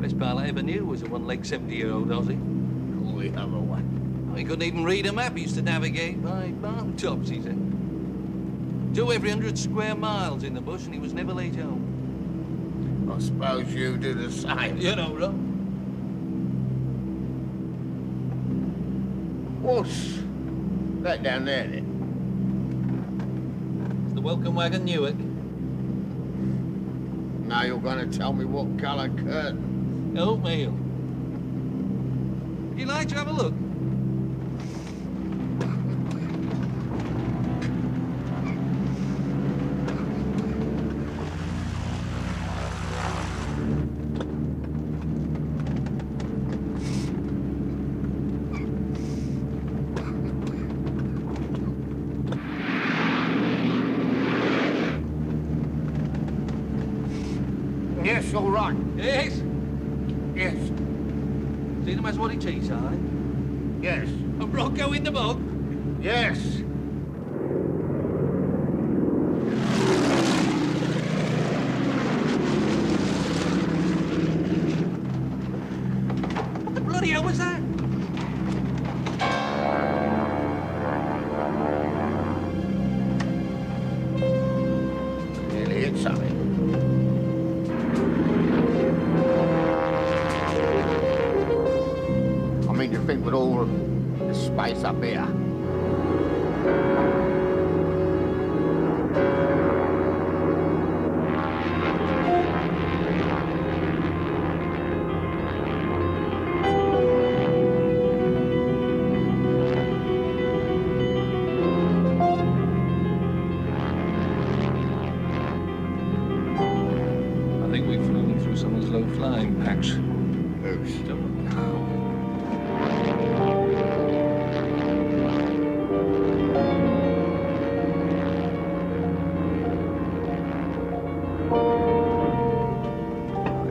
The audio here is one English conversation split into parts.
best pal I ever knew was a one-legged 70-year-old Aussie. Call the other one. He couldn't even read a map. He used to navigate by mountain tops, he said. 2 every 100 square miles in the bush, and he was never late home. I suppose you do the same. You know, Rob. What's that down there, then? It's the welcome wagon Newark. Now you're going to tell me what colour curtain? Oatmeal. Would you like to have a look? Yes, all right. Yes? Yes. See them as what it is, aye? Yes. A Bronco in the bog? Yes. What the bloody hell was that? Nearly hit something. I mean, you think with all the space up here. I think we've flown through someone's low-flying patch. Who's? Don't know.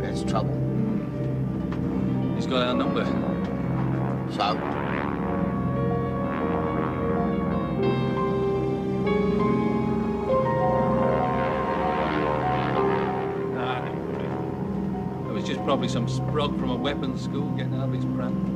There's trouble. He's got our number. So? It was just probably some sprog from a weapons school getting out of his pram.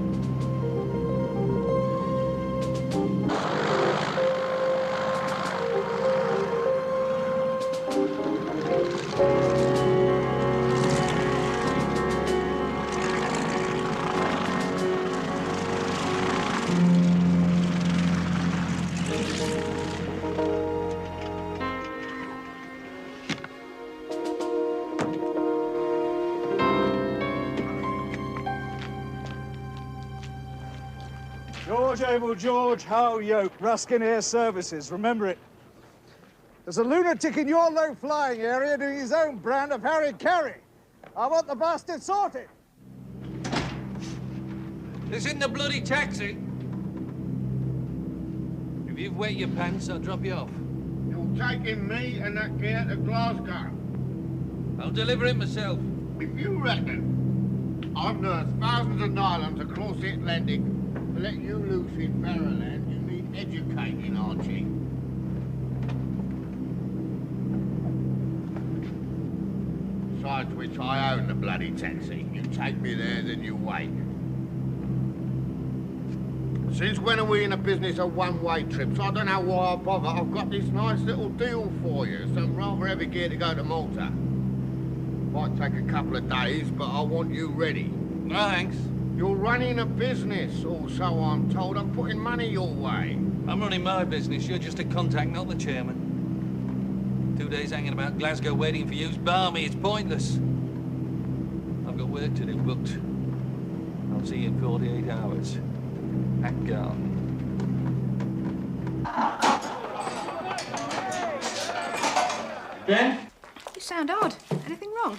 George Abel George, Howe Yoke, Ruskin Air Services. Remember it. There's a lunatic in your low-flying area doing his own brand of harry-carry. I want the bastard sorted. This isn't a bloody taxi. If you've wet your pants, I'll drop you off. You're taking me and that gear to Glasgow. I'll deliver it myself. If you reckon I've nursed thousands of nylons across the Atlantic to let you loose in Fairyland, you need educating, Archie. Besides which, I own the bloody taxi. You take me there, then you wait. Since when are we in a business of one-way trips? I don't know why I bother. I've got this nice little deal for you. Some rather heavy gear to go to Malta. Might take a couple of days, but I want you ready. No, thanks. You're running a business, or so I'm told. I'm putting money your way. I'm running my business. You're just a contact, not the chairman. 2 days hanging about Glasgow waiting for you's balmy. It's pointless. I've got work to do, booked. I'll see you in 48 hours. At Garden. Ben? You sound odd. Anything wrong?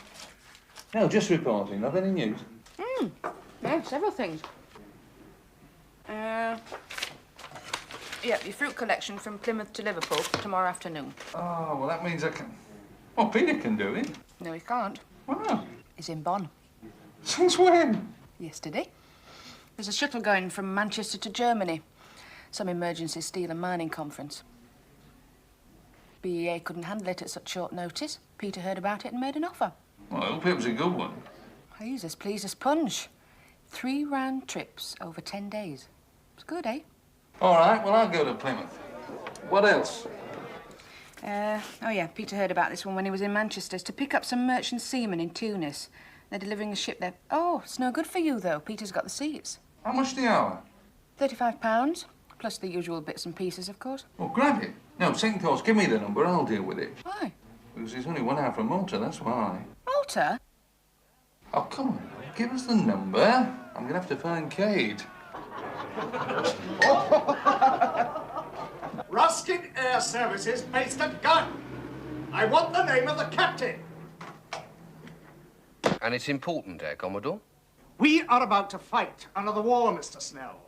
No, just reporting. Not any news. No, several things. Yeah, your fruit collection from Plymouth to Liverpool tomorrow afternoon. Oh, well, that means I can... Well, Peter can do it. No, he can't. Why not? He's in Bonn. Since when? Yesterday. There's a shuttle going from Manchester to Germany. Some emergency steel and mining conference. BEA couldn't handle it at such short notice. Peter heard about it and made an offer. Well, I hope it was a good one. He's as pleased as Punch. 3 round trips over 10 days. It's good, eh? All right, well, I'll go to Plymouth. What else? Oh, yeah, Peter heard about this one when he was in Manchester. It's to pick up some merchant seamen in Tunis. They're delivering a ship there. Oh, it's no good for you, though. Peter's got the seats. How much the hour? £35, plus the usual bits and pieces, of course. Well, grab it. No, second course, give me the number, I'll deal with it. Why? Because it's only 1 hour from Malta, that's why. Malta? Oh, come on, give us the number. I'm gonna have to find Kate. Ruskin Air Services based at Gun. I want the name of the captain. And it's important, Commodore? We are about to fight another war, Mr. Snell.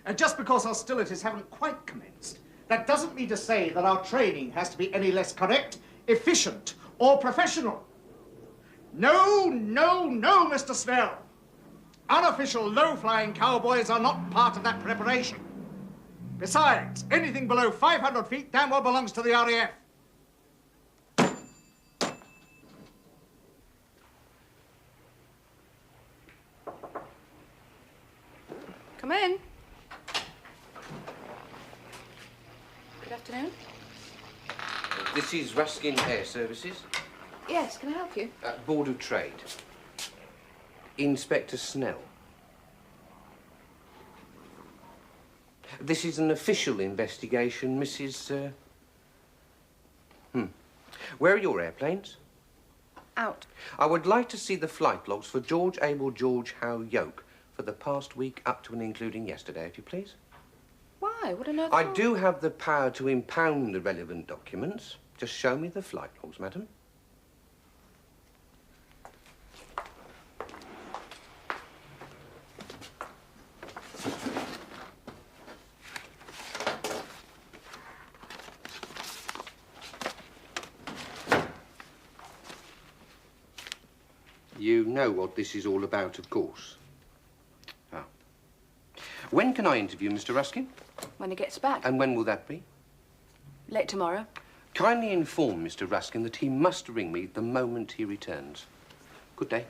And just because hostilities haven't quite commenced, that doesn't mean to say that our training has to be any less correct, efficient, or professional. No, no, no, Mr. Snell. Unofficial low-flying cowboys are not part of that preparation. Besides, anything below 500 feet damn well belongs to the RAF. Come in. Good afternoon. This is Ruskin Air Services, Yes, can I help you? Board of Trade. Inspector Snell. This is an official investigation, Mrs. Where are your airplanes? Out. I would like to see the flight logs for George Abel George Howe Yoke for the past week up to and including yesterday, if you please. Why? What on earth? I do have the power to impound the relevant documents. Just show me the flight logs, madam. You know what this is all about, of course. Ah. When can I interview Mr. Ruskin? When he gets back. And when will that be? Late tomorrow. Kindly inform Mr. Ruskin that he must ring me the moment he returns. Good day.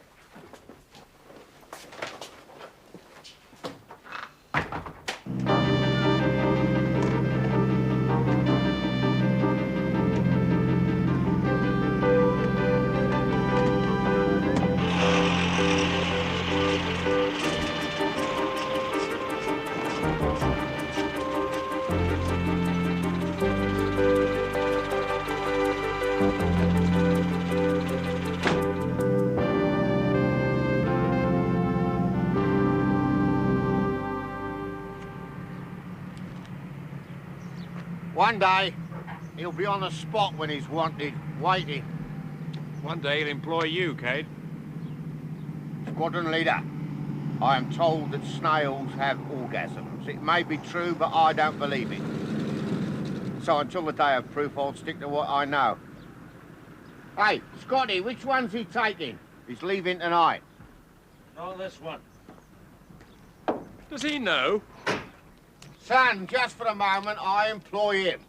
One day, he'll be on the spot when he's wanted, waiting. One day he'll employ you, Cade. Squadron leader, I am told that snails have orgasms. It may be true, but I don't believe it. So until the day of proof, I'll stick to what I know. Hey, Scotty, which one's he taking? He's leaving tonight. Not this one. Does he know? Son, just for the moment, I employ him.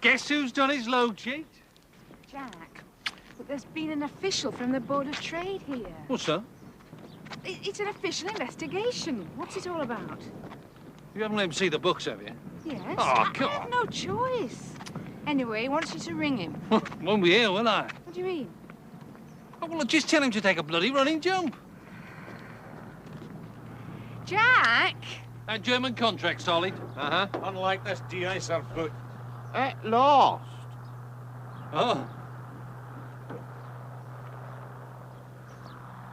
Guess who's done his load sheet? Jack, but there's been an official from the Board of Trade here. What's that? It's an official investigation. What's it all about? You haven't let him see the books, have you? Yes. Oh, come I have on. no choice. Anyway, he wants you to ring him. Won't be here, will I? What do you mean? Oh, well, just tell him to take a bloody running jump. Jack! That German contract solid? Uh-huh. Unlike this de-ice on foot. At last. Oh.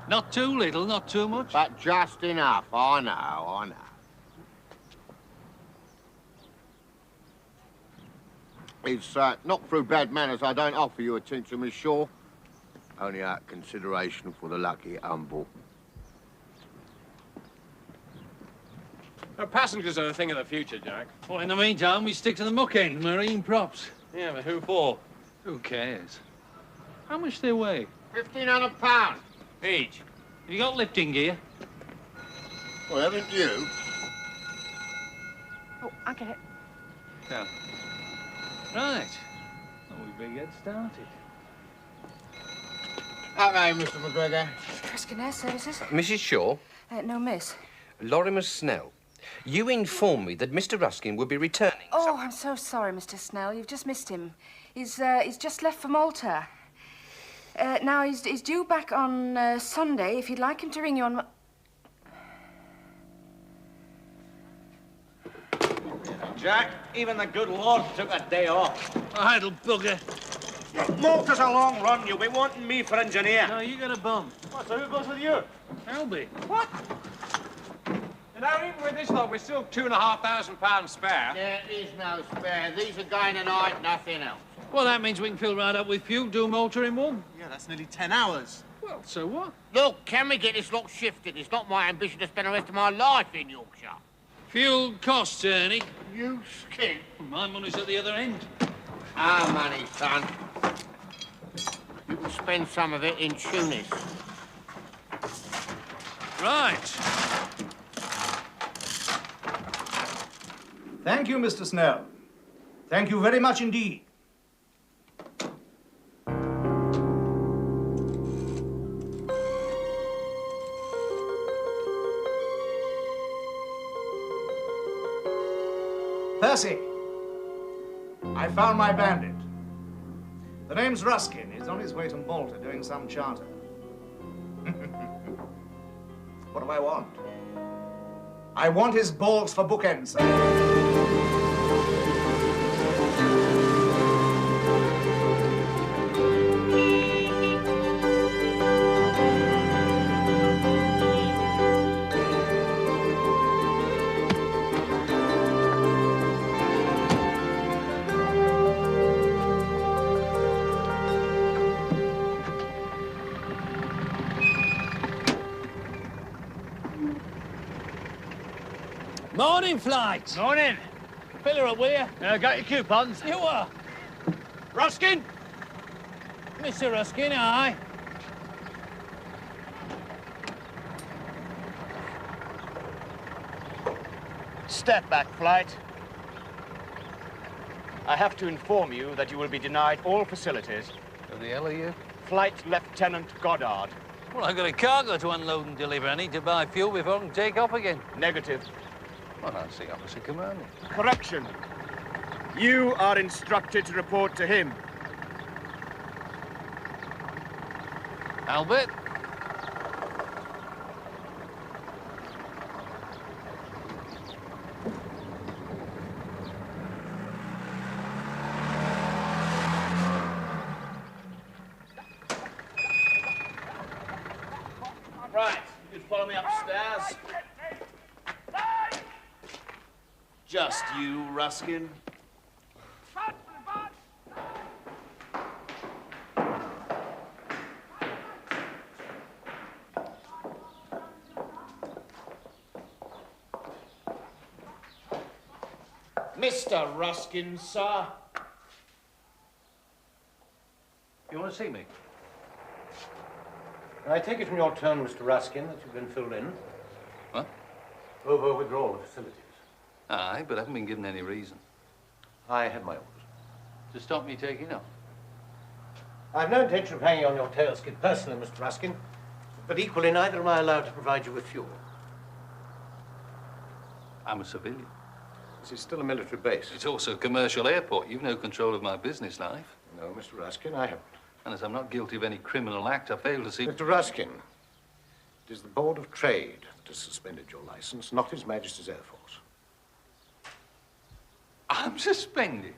Not too little, not too much. But just enough, I know. It's not through bad manners I don't offer you attention, Miss Shaw. Only out of consideration for the lucky humble. Our passengers are a thing of the future, Jack. Well, in the meantime, we stick to the muck end, marine props. Yeah, but who for? Who cares? How much they weigh? £1,500. Each. Have you got lifting gear? Well, haven't you? Oh, I get it. Yeah. Right. Well, we better get started. Okay, Mr. McGregor. Ruskin Air Services? Mrs. Shaw, No, miss. Lorimer Snell. You informed me that Mr. Ruskin would be returning. Oh, I'm so sorry, Mr. Snell. You've just missed him. He's just left for Malta. Now, he's due back on Sunday. If you'd like him to ring you on... Jack, even the good Lord took a day off. Idle bugger. Malta's a long run. You'll be wanting me for engineer. No, you got a bum. What, so who goes with you? Albie. What? You know, even with this lot, we're still £2,500 spare. There is no spare. These are going tonight, nothing else. Well, that means we can fill right up with fuel, do Malta in one. Yeah, that's nearly 10 hours. Well, so what? Look, can we get this lot shifted? It's not my ambition to spend the rest of my life in Yorkshire. Fuel costs, Ernie. You skint. My money's at the other end. Our money, son. You can spend some of it in Tunis. Right. Thank you, Mr. Snell. Thank you very much indeed. Percy, I found my bandit. The name's Ruskin. He's on his way to Malta doing some charter. What do I want? I want his balls for bookends, sir. Morning, flight. Morning. Fill her up, will you? Got your coupons? You are. Ruskin? Mr. Ruskin, aye. Step back, flight. I have to inform you that you will be denied all facilities. Who the hell are you? Flight Lieutenant Goddard. Well, I've got a cargo to unload and deliver. I need to buy fuel before I can take off again. Negative. Well, that's the officer commanding. Correction. You are instructed to report to him. Albert? Right, you could follow me upstairs. Just you, Ruskin. Mr. Ruskin, sir. You want to see me? I take it from your tone, Mr. Ruskin, that you've been filled in. What? Over withdrawal of facilities. Aye, but I haven't been given any reason. I had my orders. To stop me taking off? I've no intention of hanging on your tailskid personally, Mr. Ruskin, but equally neither am I allowed to provide you with fuel. I'm a civilian. This is still a military base. It's also a commercial airport. You've no control of my business life. No, Mr. Ruskin, I haven't. And as I'm not guilty of any criminal act, I fail to see... Mr. Ruskin, it is the Board of Trade that has suspended your license, not His Majesty's Air Force. I'm suspended.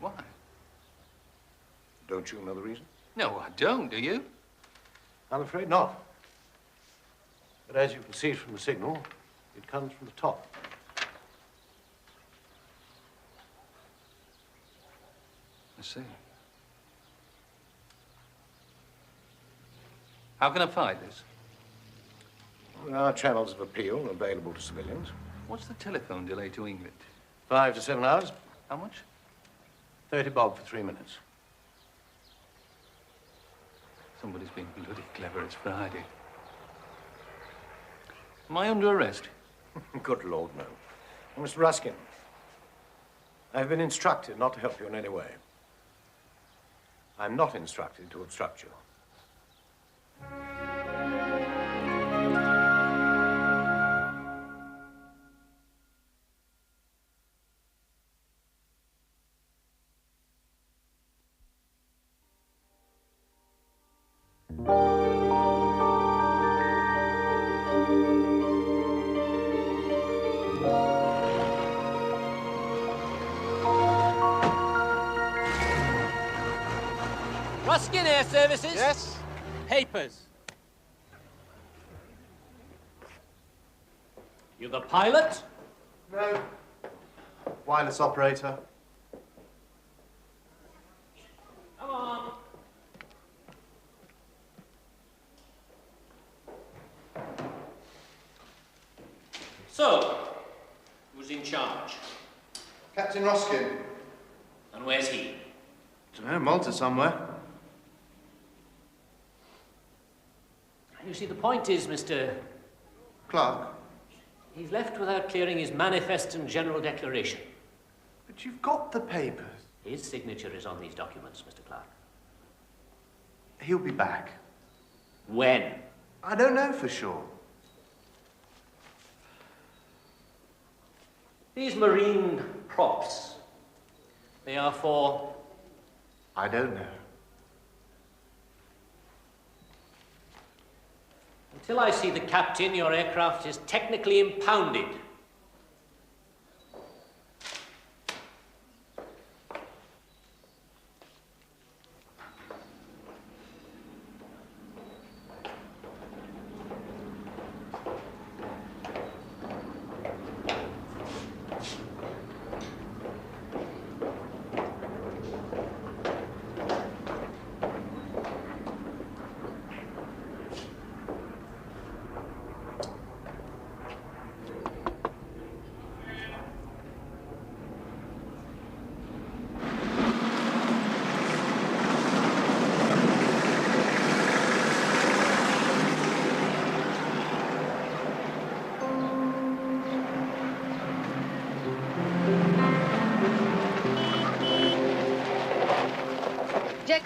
Why? Don't you know the reason? No, I don't, do you? I'm afraid not. But as you can see from the signal, it comes from the top. I see. How can I fight this? There are channels of appeal available to civilians. What's the telephone delay to England? 5 to 7 hours. How much? 30 bob for 3 minutes. Somebody's been bloody clever. It's Friday. Am I under arrest? Good Lord, no. Well, Mr. Ruskin, I've been instructed not to help you in any way. I'm not instructed to obstruct you. Ruskin Air Services? Yes? Papers. You the pilot? No. Wireless operator. Come on. So, who's in charge? Captain Ruskin. And where's he? Don't know, Malta somewhere. You see, the point is, Mr. Clarke. He's left without clearing his manifest and general declaration. But you've got the papers. His signature is on these documents, Mr. Clarke. He'll be back. When? I don't know for sure. These marine props, they are for... I don't know. Until I see the captain, your aircraft is technically impounded.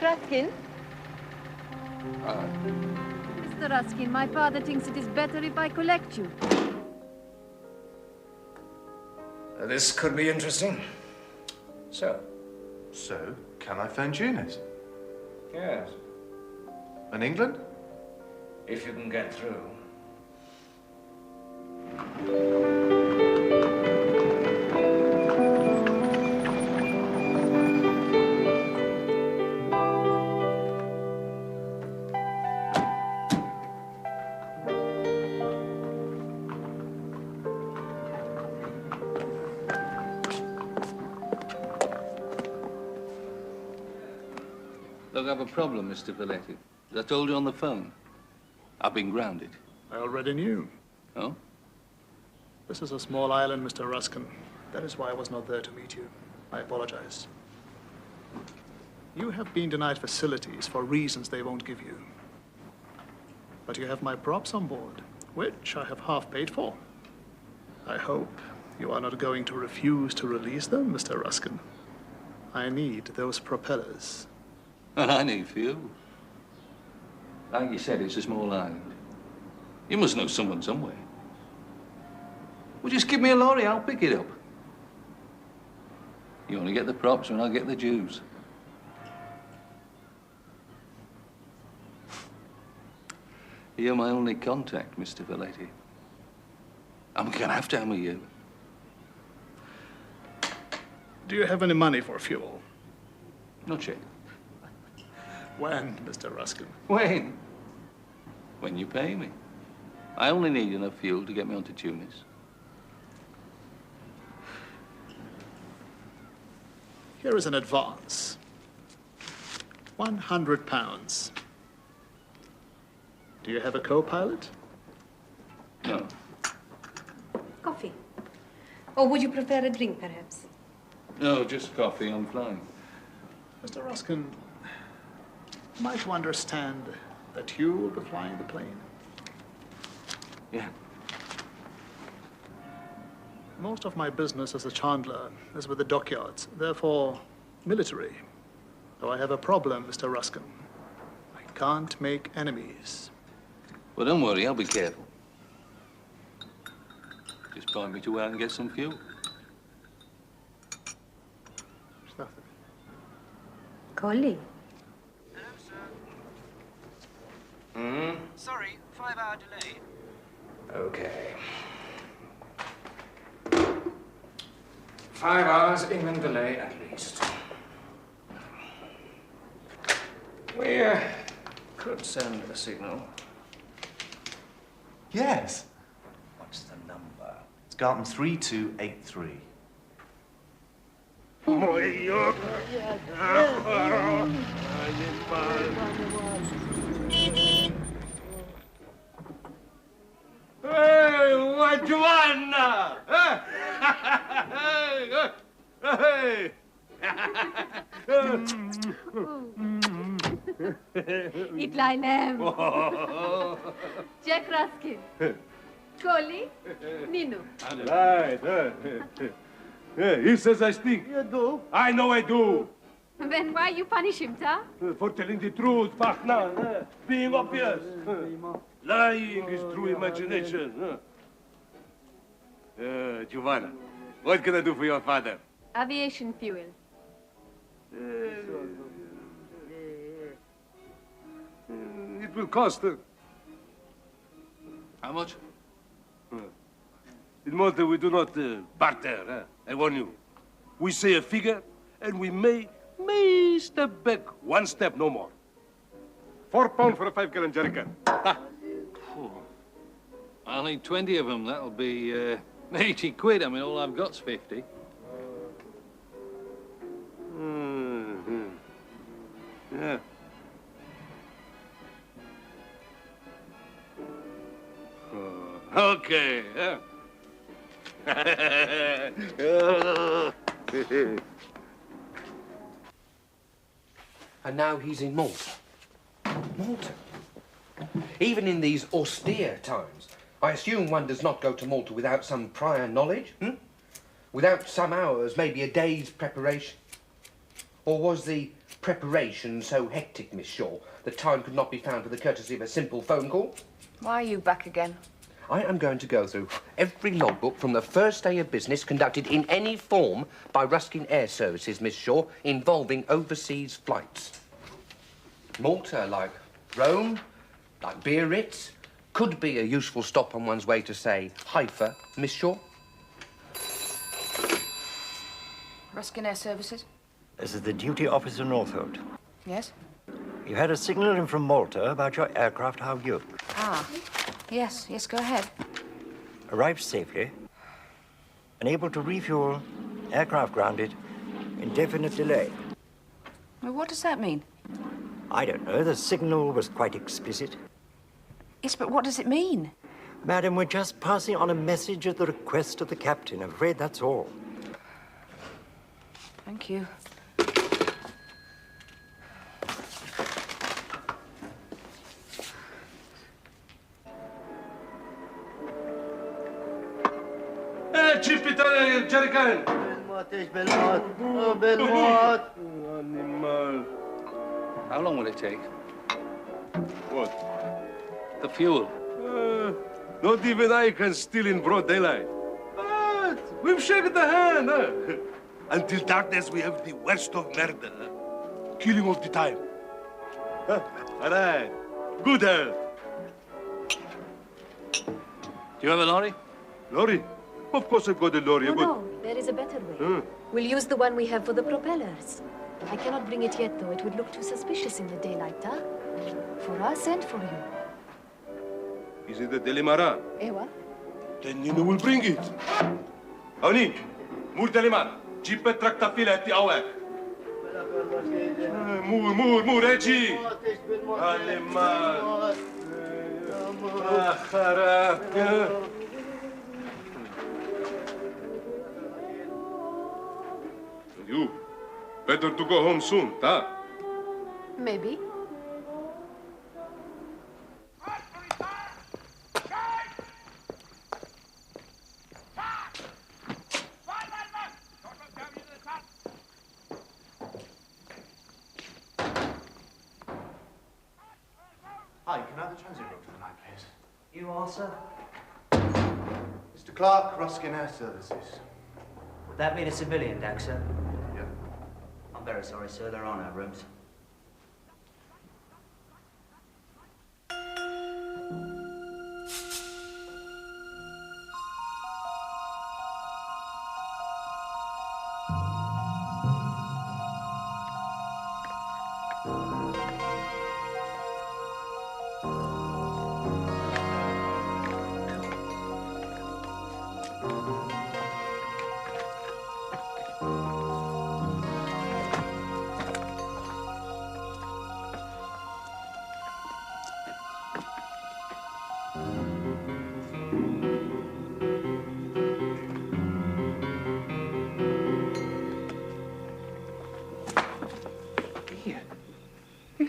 Ruskin? Mr. Ruskin, my father thinks it is better if I collect you. This could be interesting. So, can I phone Tunis? yes, In England? if you can get through. Look, I have a problem, Mr. Valetti. As I told you on the phone, I've been grounded. I already knew. Oh? This is a small island, Mr. Ruskin. That is why I was not there to meet you. I apologize. You have been denied facilities for reasons they won't give you. But you have my props on board, which I have half paid for. I hope you are not going to refuse to release them, Mr. Ruskin. I need those propellers. And I need fuel. Like you said, it's a small island. You must know someone somewhere. Well, just give me a lorry, I'll pick it up. You only get the props and I'll get the dues. You're my only contact, Mr. Valetti. I'm gonna have to hammer you. Do you have any money for fuel? Not yet. When, Mr. Ruskin? When? When you pay me. I only need enough fuel to get me onto Tunis. Here is an advance. £100. Do you have a co-pilot? No. Coffee. Or would you prefer a drink, perhaps? No, just coffee. I'm flying. Mr. Ruskin, might you understand that you will be flying the plane? Yeah. Most of my business as a chandler is with the dockyards, therefore military. So I have a problem, Mr. Ruskin. I can't make enemies. Well, don't worry, I'll be careful. Just point me to where I can get some fuel. There's nothing. Collie. Sorry, 5-hour delay. Okay. 5 hours England delay at least. We could send a signal. Yes. What's the number? It's Garton 3283. Hey, what Giovanna? Hey! Airline. Jack Ruskin. Collie. Nino. Right. He says I stink. You do? I know I do. Then why you punish him, sir? For telling the truth, partner. Being obvious. Lying is true imagination. Giovanna, what can I do for your father? Aviation fuel. It will cost. How much? In Malta, we do not barter. I warn you. We say a figure, and we may step back one step, no more. £4 for a 5-gallon jerrycan. I'll need 20 of them. That'll be 80 quid. I mean, all I've got's 50. Yeah. Okay. And now he's in Malta. Malta? Even in these austere times, I assume one does not go to Malta without some prior knowledge, Without some hours, maybe a day's preparation? Or was the preparation so hectic, Miss Shaw, that time could not be found for the courtesy of a simple phone call? Why are you back again? I am going to go through every logbook from the first day of business conducted in any form by Ruskin Air Services, Miss Shaw, involving overseas flights. Malta, like Rome, like Biarritz, could be a useful stop on one's way to, say, Haifa, Miss Shaw. Ruskin Air Services? This is the duty officer Northolt. Yes? You had a signal in from Malta about your aircraft Havyuk. Ah, yes, go ahead. Arrived safely, unable to refuel, aircraft grounded, indefinite delay. Well, what does that mean? I don't know. The signal was quite explicit. Yes, but what does it mean? Madam, we're just passing on a message at the request of the captain. I'm afraid that's all. Thank you. Chip it jerrycan. Animal. How long will it take? What? The fuel. Not even I can steal in broad daylight. But we've shaken the hand, Until darkness, we have the worst of murder. Killing all the time. All right. Good health. Do you have a lorry? Lorry? Of course I've got a lorry. No, there is a better way. We'll use the one we have for the propellers. I cannot bring it yet, though. It would look too suspicious in the daylight, huh? For us and for you. Is it the Delimara? Ewa? Then Nino will bring it. Awni, mur Delimara. Ġibet traktaffiletti għawek. Mur, eġi. Għallimar. Aħħara. You, better to go home soon, ta? Maybe. Hi, can I have the transit room for the night, please? You are, sir? Mr. Clarke, Ruskin Air Services. Would that be the civilian deck, sir? Yeah. I'm very sorry, sir. There are no rooms.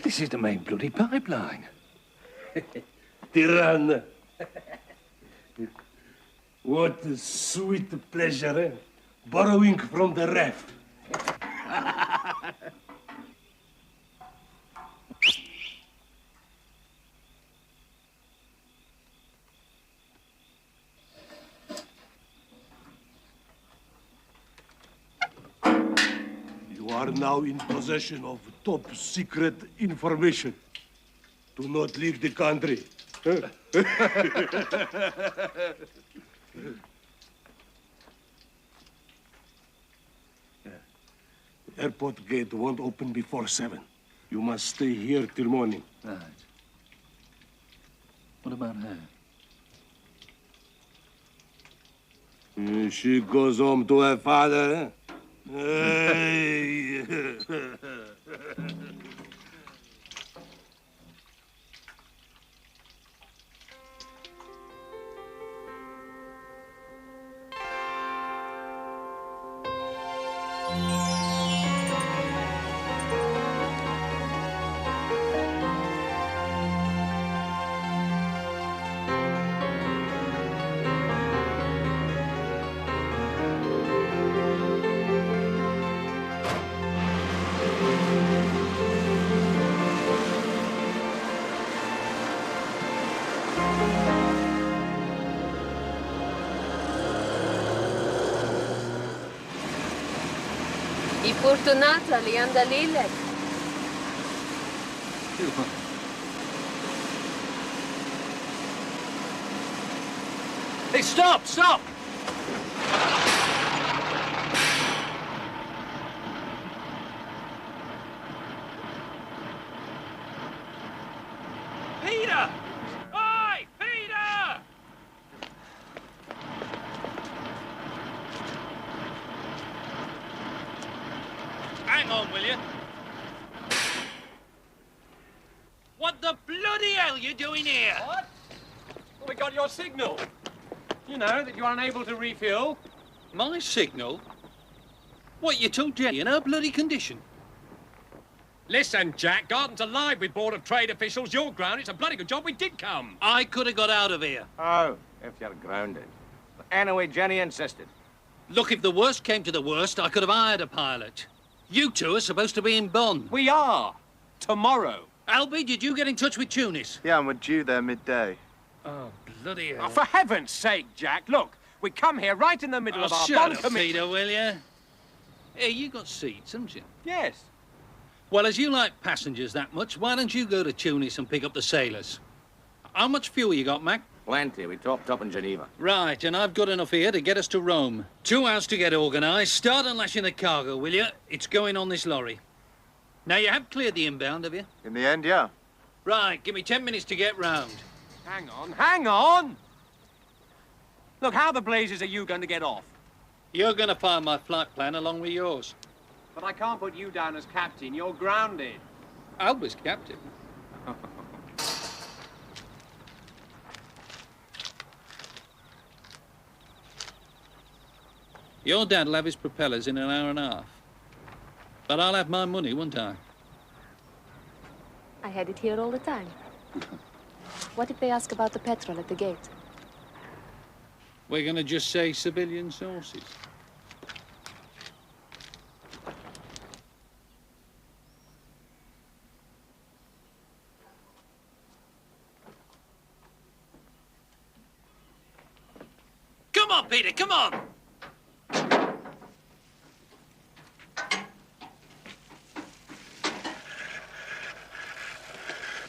This is the main bloody pipeline. Tirana. What a sweet pleasure, eh? Borrowing from the ref. You are now in possession of top secret information. Do not leave the country. Airport gate won't open before 7. You must stay here till morning. Right. What about her? She goes home to her father, eh? Hey. I fortunata li anda lilek. Hey, stop! Stop! Peter! Oi! Peter! Hang on, will you? What the bloody hell you doing here? What? Well, we got your signal. You know, that you're unable to refuel. My signal? What, you told Jenny in her bloody condition? Listen, Jack, Garden's alive with Board of Trade officials. You're grounded. It's a bloody good job we did come. I could have got out of here. Oh, if you're grounded. But anyway, Jenny insisted. Look, if the worst came to the worst, I could have hired a pilot. You two are supposed to be in Bonn. We are. Tomorrow. Albie, did you get in touch with Tunis? Yeah, and we're due there midday. Oh, bloody hell. Oh, for heaven's sake, Jack, look. We come here right in the middle of our shut Bonn up, committee. Peter, will you? Hey, you got seats, haven't you? Yes. Well, as you like passengers that much, why don't you go to Tunis and pick up the sailors? How much fuel you got, Mac? Plenty. We topped up in Geneva. Right, and I've got enough here to get us to Rome. 2 hours to get organised. Start unlashing the cargo, will you? It's going on this lorry. Now, you have cleared the inbound, have you? In the end, yeah. Right, give me 10 minutes to get round. Hang on, hang on! Look, how the blazes are you going to get off? You're going to find my flight plan along with yours. But I can't put you down as captain. You're grounded. Albie's captain. Your dad'll have his propellers in an hour and a half. But I'll have my money, won't I? I had it here all the time. What if they ask about the petrol at the gate? We're going to just say civilian sources. on, Peter, come on!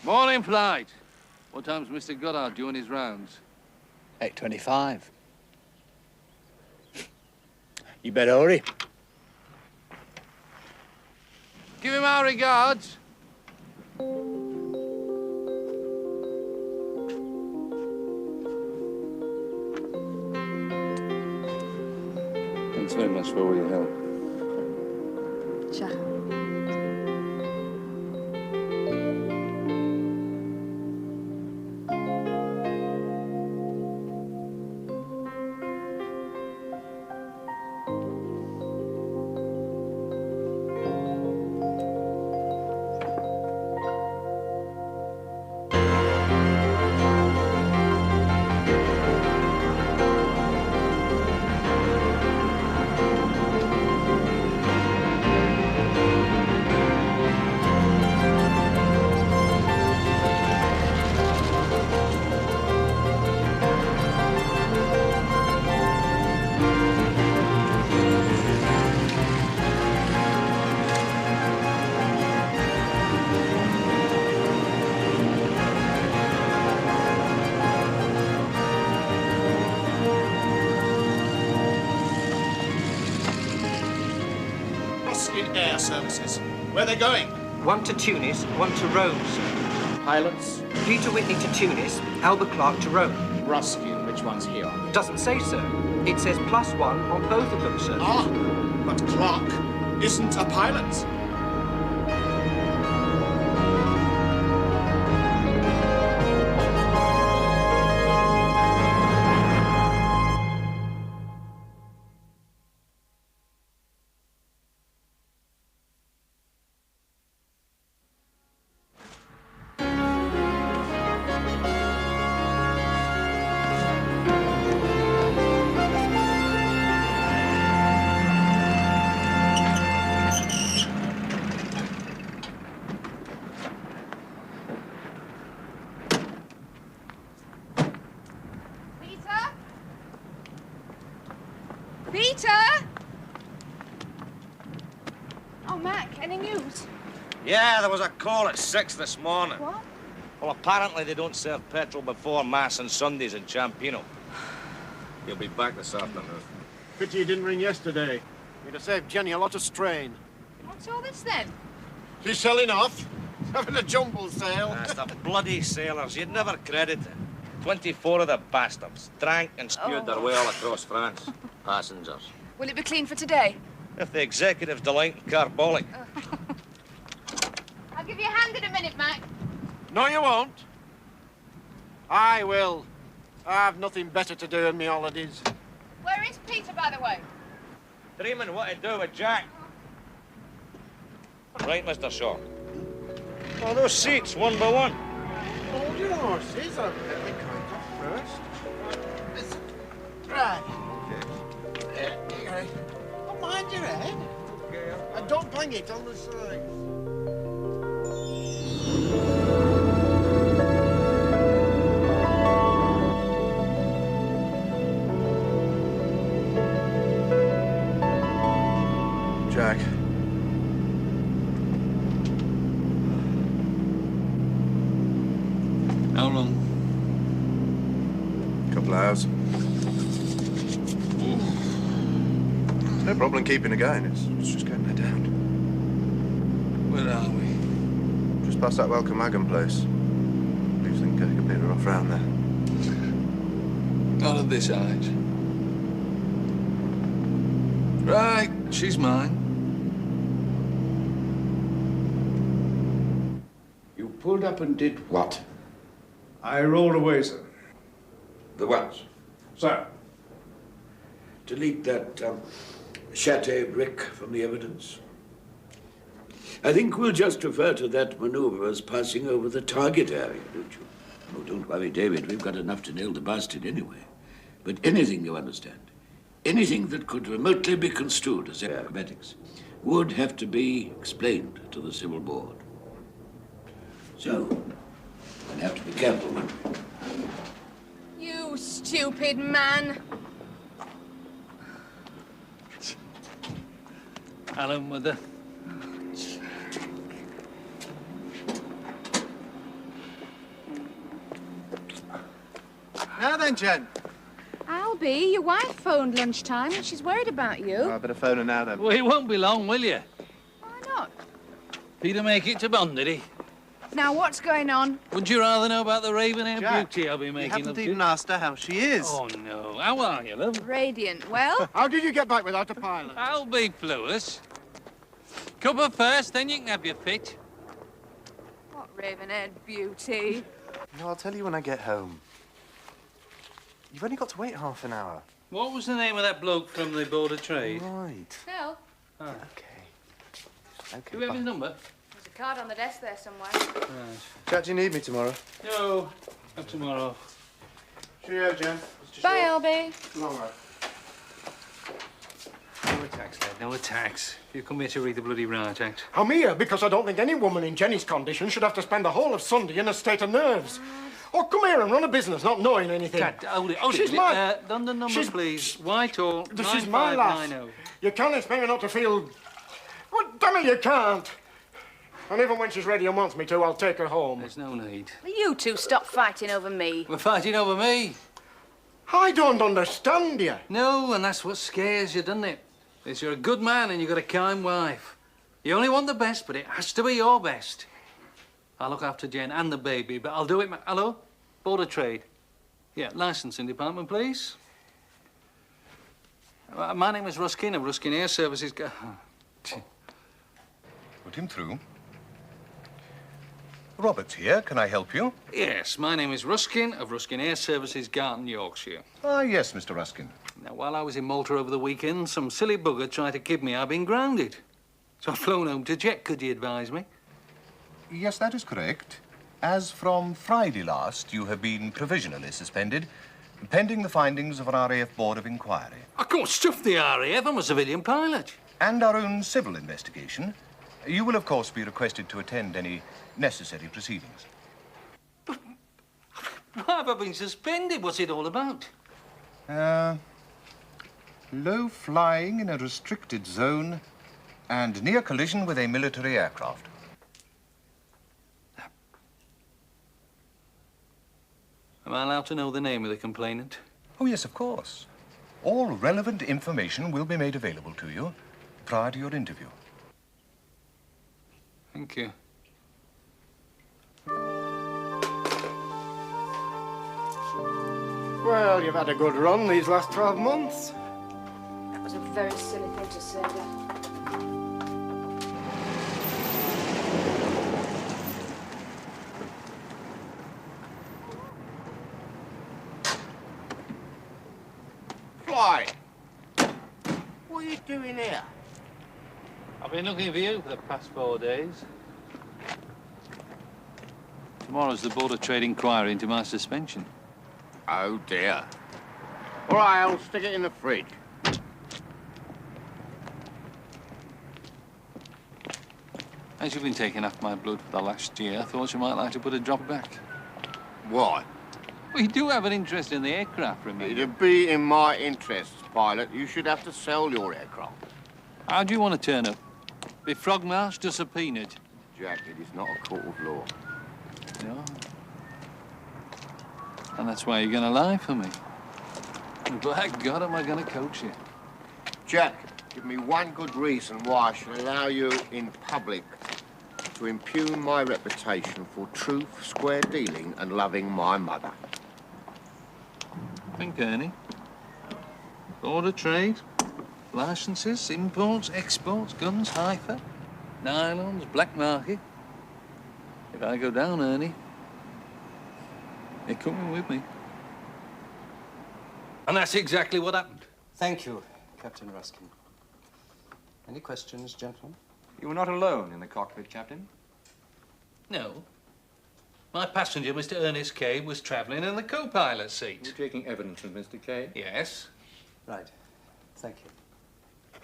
Morning flight. What time's Mr. Goddard doing his rounds? 8:25. You better hurry. Give him our regards. Thanks very much for all your help. Ciao. Air Services. Where are they going? One to Tunis, one to Rome, sir. Pilots? Peter Whitney to Tunis, Albert Clarke to Rome. Ruskin, which one's here? Doesn't say, sir. It says +1 on both of them, sir. Ah, but Clarke isn't a pilot. Peter? Oh, Mac, any news? Yeah, there was a call at 6 this morning. What? Well, apparently they don't serve petrol before Mass and Sundays in Ciampino. He'll be back this afternoon. Pity you didn't ring yesterday. You'd have saved Jenny a lot of strain. What's all this then? She's selling off. Having a jumble sale. That's the bloody sailors. You'd never credit it. 24 of the bastards drank and spewed their way all across France. Passengers. Will it be clean for today? If the executive's delight in carbolic. I'll give you a hand in a minute, Mac. No, you won't. I will. I've nothing better to do in my holidays. Where is Peter, by the way? Dreaming what to do with Jack. Right, Mr. Shaw. Oh, those seats, one by one. Hold your horses. I'll let me count up first. Listen. Right. Okay. Oh, mind your head. Okay. And don't bang it on the side. Jack. How long? Couple of hours. There's no problem keeping her going. It's just getting her down. Where are we? Just past that Welcome Wagon place. Leaves think I could beat her off round there. Not at this age. Right, she's mine. You pulled up and did what? I rolled away, sir. The what? Sir. Delete that Chateau brick from the evidence. I think we'll just refer to that maneuver as passing over the target area, don't you? Oh, don't worry, David. We've got enough to nail the bastard anyway. But anything, you understand, anything that could remotely be construed as acrobatics would have to be explained to the civil board. So, we'll have to be careful, won't we? You stupid man. Hello, Mother. Now then, Jen. Albie, your wife phoned lunchtime and she's worried about you. I better phone her now then. Well, it won't be long, will you? Why not? Peter make it to Bond, did he? Now, what's going on? Wouldn't you rather know about the raven-haired Jack, beauty I'll be you making haven't up to? even asked her how she is. Oh, no. How are you, love? Radiant. Well? How did you get back without a pilot? I'll be fluous. Cuppa first, then you can have your fit. What raven-haired beauty? No, I'll tell you when I get home. You've only got to wait half an hour. What was the name of that bloke from the Board of Trade? Right. No. Oh. Okay. Do we have his number? There's a card on the desk there somewhere. Right. Jack, do you need me tomorrow? No. Not tomorrow. Cheerio, Jen. Bye, Albie. Long way. No attacks, Dad. No attacks. You come here to read the bloody Riot Act. I'm here because I don't think any woman in Jenny's condition should have to spend the whole of Sunday in a state of nerves. Oh, come here and run a business not knowing anything. Dad, hold it, hold She's it. my... London number, please. Whitehall, This is my laugh. 9590. You can't expect me not to feel... Well, damn it, you can't. And even when she's ready and wants me to, I'll take her home. There's no need. Will you two stop fighting over me? We're fighting over me. I don't understand you. No, and that's what scares you, doesn't it? Is you're a good man and you've got a kind wife. You only want the best, but it has to be your best. I'll look after Jen and the baby, but I'll do it... Hello? Board of Trade. Yeah, licensing department, please. My name is Ruskin of Ruskin Air Services. Put him through. Robert's here. Can I help you? Yes, my name is Ruskin of Ruskin Air Services, Garton, Yorkshire. Ah, yes, Mr. Ruskin. Now, while I was in Malta over the weekend, some silly bugger tried to kid me I've been grounded. So I've flown home to Jet. Could you advise me? Yes, that is correct. As from Friday last, you have been provisionally suspended, pending the findings of an RAF Board of Inquiry. I can't stuff the RAF. I'm a civilian pilot. And our own civil investigation. You will, of course, be requested to attend any necessary proceedings. Why have I been suspended? What's it all about? Low flying in a restricted zone and near collision with a military aircraft. Am I allowed to know the name of the complainant? Oh, yes, of course. All relevant information will be made available to you prior to your interview. Thank you. Well, you've had a good run these last 12 months. That was a very silly thing to say, Dad. Fly! What are you doing here? I've been looking for you for the past 4 days. Tomorrow's the Board of Trade inquiry into my suspension. Oh, dear. All right, I'll stick it in the fridge. As you've been taking off my blood for the last year, I thought you might like to put a drop back. Why? Well, you do have an interest in the aircraft, remember? It'd be in my interests, pilot. You should have to sell your aircraft. How do you want to turn up? Be frog-marched or subpoenaed? Jack, it is not a court of law. No. And that's why you're going to lie for me. And black God, am I going to coach you? Jack, give me one good reason why I should allow you in public to impugn my reputation for truth, square dealing, and loving my mother. Think, Ernie. Board of Trade, licenses, imports, exports, guns, hypha, nylons, black market. If I go down, Ernie, you're coming with me. And that's exactly what happened. Thank you, Captain Ruskin. Any questions, gentlemen? You were not alone in the cockpit, Captain? No. My passenger, Mr. Ernest Kay, was travelling in the co-pilot seat. You're taking evidence from Mr. Kay? Yes. Right. Thank you.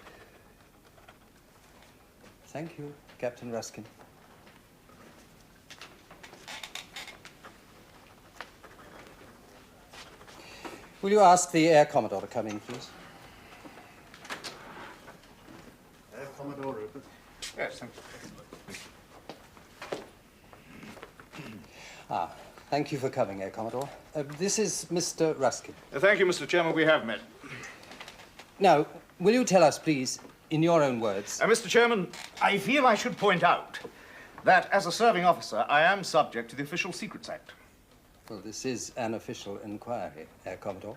Thank you, Captain Ruskin. Will you ask the Air Commodore to come in, please? Air Commodore Thank you for coming, Air Commodore. This is Mr. Ruskin. Thank you, Mr. Chairman. We have met. Now, will you tell us, please, in your own words... Mr. Chairman, I feel I should point out that as a serving officer, I am subject to the Official Secrets Act. Well, this is an official inquiry, Air Commodore.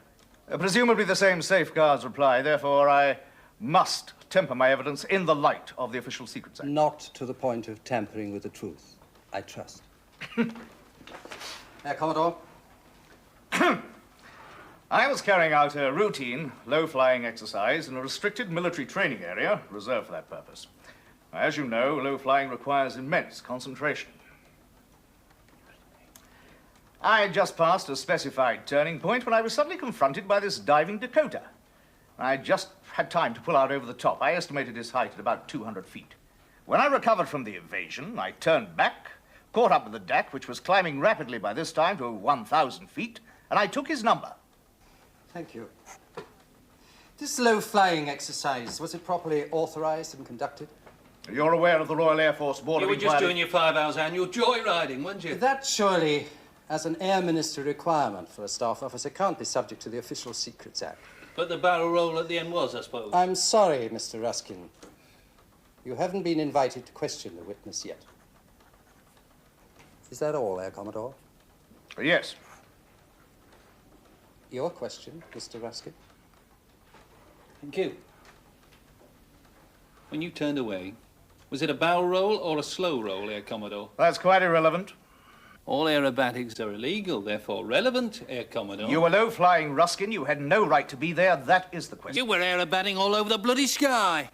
Presumably the same safeguards apply. Therefore, I must temper my evidence in the light of the Official Secrets Act. Not to the point of tampering with the truth, I trust. Air Commodore? I was carrying out a routine low-flying exercise in a restricted military training area reserved for that purpose. As you know, low-flying requires immense concentration. I had just passed a specified turning point when I was suddenly confronted by this diving Dakota. I just had time to pull out over the top. I estimated his height at about 200 feet. When I recovered from the evasion, I turned back, caught up with the Dak, which was climbing rapidly by this time to 1,000 feet, and I took his number. Thank you. This low-flying exercise, was it properly authorized and conducted? You're aware of the Royal Air Force Board of You were just Inquiry. doing your 5 hours annual joyriding, weren't you? That surely, as an Air Minister requirement for a staff officer, can't be subject to the Official Secrets Act. But the barrel roll at the end was, I suppose. I'm sorry, Mr. Ruskin. You haven't been invited to question the witness yet. Is that all, Air Commodore? Yes. Your question, Mr. Ruskin? Thank you. When you turned away, was it a barrel roll or a slow roll, Air Commodore? That's quite irrelevant. All aerobatics are illegal, therefore relevant, Air Commodore. You were low-flying, Ruskin. You had no right to be there. That is the question. You were aerobating all over the bloody sky.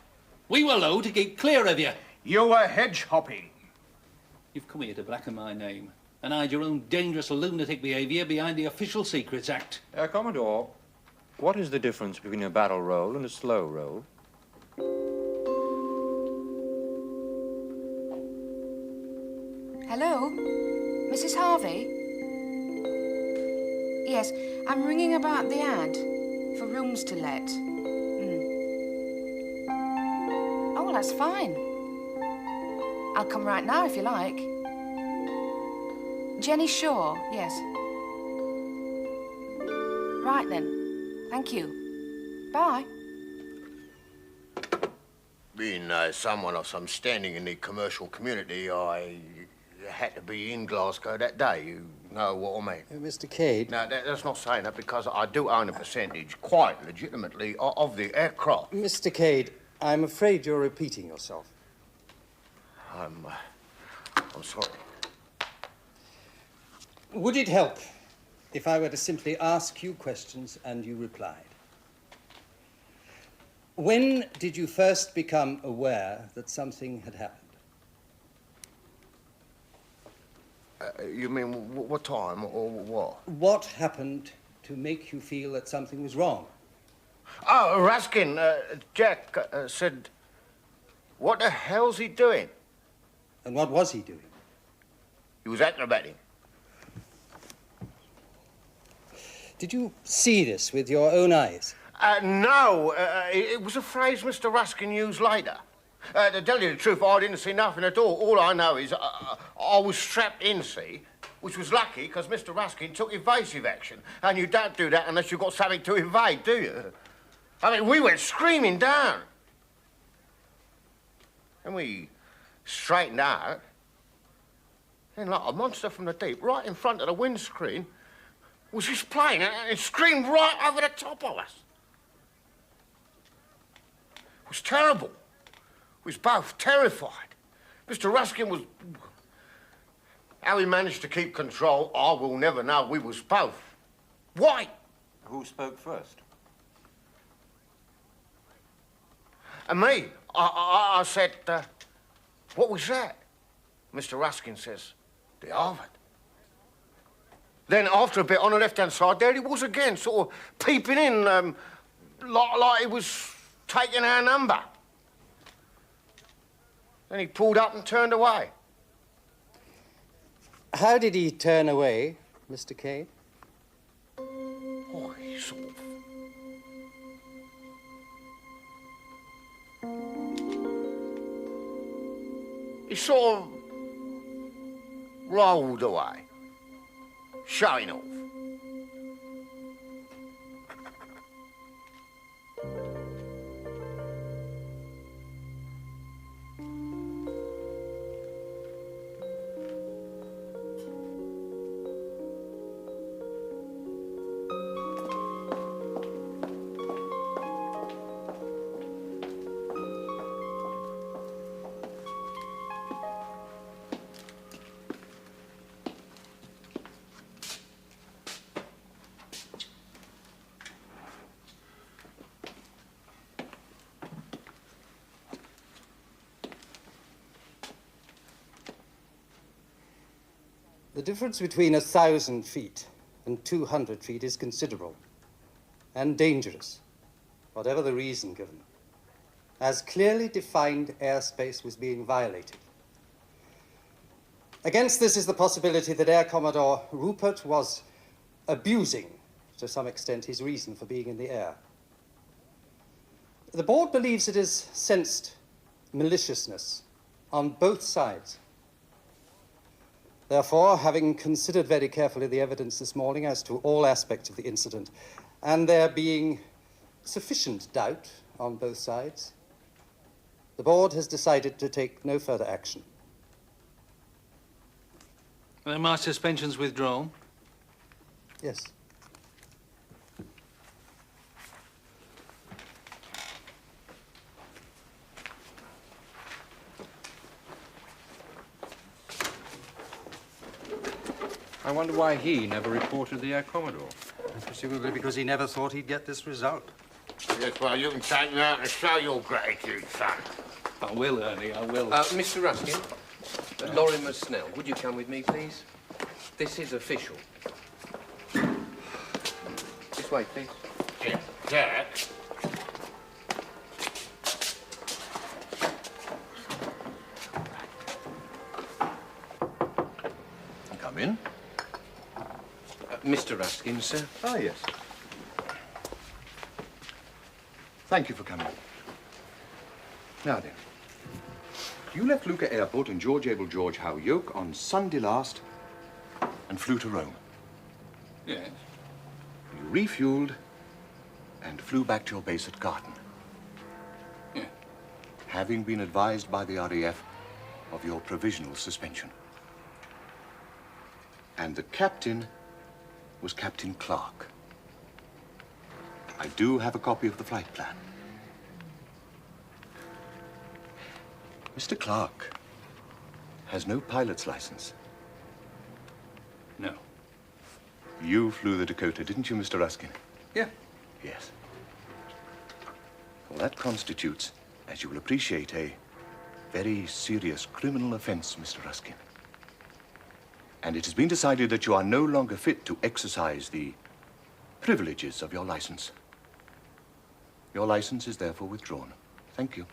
We were low to keep clear of you. You were hedge-hopping. You've come here to blacken my name and hide your own dangerous lunatic behaviour behind the Official Secrets Act. Air Commodore, what is the difference between a barrel roll and a slow roll? Hello? Mrs. Harvey? Yes, I'm ringing about the ad for rooms to let. Oh, well, that's fine. I'll come right now if you like. Jenny Shaw, yes. Right then. Thank you. Bye. Being someone of some standing in the commercial community, I had to be in Glasgow that day. You know what I mean? Mr. Cade? No, that's not saying that because I do own a percentage, quite legitimately, of the aircraft. Mr. Cade, I'm afraid you're repeating yourself. I'm sorry. Would it help if I were to simply ask you questions and you replied? When did you first become aware that something had happened? You mean what time or what? What happened to make you feel that something was wrong? Oh, Ruskin, Jack said, what the hell's he doing? And what was he doing? He was acrobating. Did you see this with your own eyes? No, it was a phrase Mr. Ruskin used later. To tell you the truth, I didn't see nothing at all. All I know is I was strapped in, see, which was lucky because Mr. Ruskin took evasive action. And you don't do that unless you've got something to evade, do you? I mean, we went screaming down. And we straightened out. Then, like a monster from the deep, right in front of the windscreen, was just playing and it screamed right over the top of us. It was terrible. We was both terrified. Mr. Ruskin was... How he managed to keep control, I will never know. We was both white. Who spoke first? And me, I said, what was that? Mr. Ruskin says, the Harvard. Then after a bit, on the left-hand side, there he was again, sort of peeping in, like he was taking our number. Then he pulled up and turned away. How did he turn away, Mr. Cade? Oh, he sort of... He sort of rolled away. showing off. The difference between 1,000 feet and 200 feet is considerable and dangerous, whatever the reason given, as clearly defined airspace was being violated. Against this is the possibility that Air Commodore Rupert was abusing, to some extent, his reason for being in the air. The board believes it has sensed maliciousness on both sides. Therefore, having considered very carefully the evidence this morning as to all aspects of the incident, and there being sufficient doubt on both sides, the board has decided to take no further action. Are my suspensions withdrawn? Yes. I wonder why he never reported the Air Commodore. Presumably because he never thought he'd get this result. Yes, well, you can take me out and show your gratitude, son. I will, Ernie, I will. Mr. Ruskin, Lorimer Snell, would you come with me, please? This is official. This way, please. Yes, Jack. Come in. Mr. Ruskin, sir. Ah, yes. Thank you for coming. Now then, you left Lucca Airport in George Able George Howe Yoke on Sunday last and flew to Rome. Yes. You refueled and flew back to your base at Garden. Yeah. Having been advised by the RAF of your provisional suspension. And the captain was Captain Clarke. I do have a copy of the flight plan. Mr. Clarke has no pilot's license. No. You flew the Dakota, didn't you, Mr. Ruskin? Yeah. Yes. Well, that constitutes, as you will appreciate, a very serious criminal offense, Mr. Ruskin. And it has been decided that you are no longer fit to exercise the privileges of your license. Your license is therefore withdrawn. Thank you.